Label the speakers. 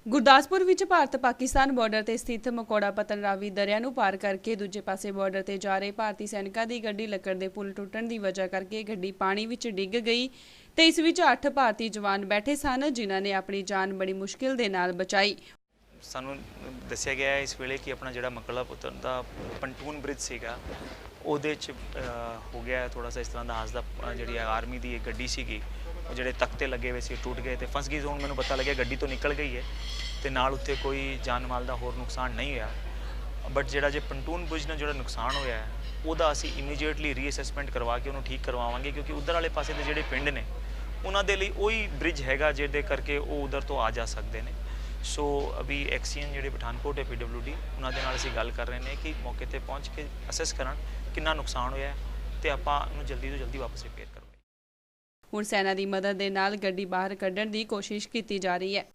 Speaker 1: ਗੁਰਦਾਸਪੁਰ ਵਿੱਚ ਭਾਰਤ ਪਾਕਿਸਤਾਨ ਬਾਰਡਰ ਤੇ ਸਥਿਤ ਮਕੌੜਾ ਪਤਨ ਰਾਵੀ ਦਰਿਆ ਨੂੰ ਪਾਰ ਕਰਕੇ ਦੂਜੇ ਪਾਸੇ ਬਾਰਡਰ ਤੇ ਜਾ ਰਹੇ ਭਾਰਤੀ ਸੈਨਿਕਾਂ ਦੀ ਗੱਡੀ ਲੱਕੜ ਦੇ ਪੁਲ ਟੁੱਟਣ ਦੀ ਵਜ੍ਹਾ ਕਰਕੇ ਗੱਡੀ ਪਾਣੀ ਵਿੱਚ ਡਿੱਗ ਗਈ ਤੇ ਇਸ ਵਿੱਚ 8 ਭਾਰਤੀ ਜਵਾਨ ਬੈਠੇ ਸਨ ਜਿਨ੍ਹਾਂ ਨੇ ਆਪਣੀ ਜਾਨ ਬੜੀ ਮੁਸ਼ਕਿਲ ਦੇ ਨਾਲ ਬਚਾਈ।
Speaker 2: ਸਾਨੂੰ ਦੱਸਿਆ ਗਿਆ ਹੈ ਇਸ ਵੇਲੇ ਕਿ ਆਪਣਾ ਜਿਹੜਾ ਮਕੌੜਾ ਪਤਨ ਦਾ ਪੰਟੂਨ ਬ੍ਰਿਜ ਸੀਗਾ ਉਹਦੇ 'ਚ ਹੋ ਗਿਆ ਥੋੜਾ ਸਾ ਇਸ ਤਰ੍ਹਾਂ ਦਾ ਹਾਦਸਾ। ਜਿਹੜੀ ਆਰਮੀ ਦੀ ਗੱਡੀ ਸੀਗੀ ਉਹ ਜਿਹੜੇ ਤਖਤੇ ਲੱਗੇ ਹੋਏ ਸੀ ਟੁੱਟ ਗਏ ਤੇ ਫਸ ਗਈ। ਹੁਣ ਮੈਨੂੰ ਪਤਾ ਲੱਗਿਆ ਗੱਡੀ ਤੋਂ ਨਿਕਲ ਗਈ ਹੈ ਤੇ ਨਾਲ ਉੱਤੇ ਕੋਈ ਜਾਨ ਮਾਲ ਦਾ ਹੋਰ ਨੁਕਸਾਨ ਨਹੀਂ ਹੋਇਆ। ਬਟ ਜਿਹੜਾ ਜੇ ਪੰਟੂਨ ਬ੍ਰਿਜ ਨਾਲ ਜਿਹੜਾ ਨੁਕਸਾਨ ਹੋਇਆ ਹੈ ਉਹਦਾ ਅਸੀਂ ਇਮੀਡੀਏਟਲੀ ਰੀਅਸੈਸਮੈਂਟ ਕਰਵਾ ਕੇ ਉਹਨੂੰ ਠੀਕ ਕਰਵਾਵਾਂਗੇ, ਕਿਉਂਕਿ ਉਧਰ ਵਾਲੇ ਪਾਸੇ ਦੇ ਜਿਹੜੇ ਪਿੰਡ ਨੇ ਉਹਨਾਂ ਦੇ ਲਈ ਉਹੀ ਬ੍ਰਿਜ ਹੈਗਾ ਜਿਹਦੇ ਕਰਕੇ ਉਹ ਉਧਰ ਤੋਂ ਆ ਜਾ ਸਕਦੇ ਨੇ। ਸੋ ਅਭੀ ਐਕਸੀਅਨ ਜਿਹੜੇ ਪਠਾਨਕੋਟ ਹੈ PWD ਉਹਨਾਂ ਦੇ ਨਾਲ ਅਸੀਂ ਗੱਲ ਕਰ ਰਹੇ ਨੇ ਕਿ ਮੌਕੇ ਤੇ ਪਹੁੰਚ ਕੇ ਅਸੈਸ ਕਰਨ ਕਿੰਨਾ ਨੁਕਸਾਨ ਹੋਇਆ ਤੇ ਆਪਾਂ ਉਹਨੂੰ ਜਲਦੀ ਤੋਂ ਜਲਦੀ ਵਾਪਸ ਰਿਪੇਅਰ ਕਰਵਾਈਏ।
Speaker 1: ਹੁਣ ਸੈਨਾ ਦੀ ਮਦਦ ਦੇ ਨਾਲ ਗੱਡੀ ਬਾਹਰ ਕੱਢਣ ਦੀ ਕੋਸ਼ਿਸ਼ ਕੀਤੀ ਜਾ ਰਹੀ ਹੈ।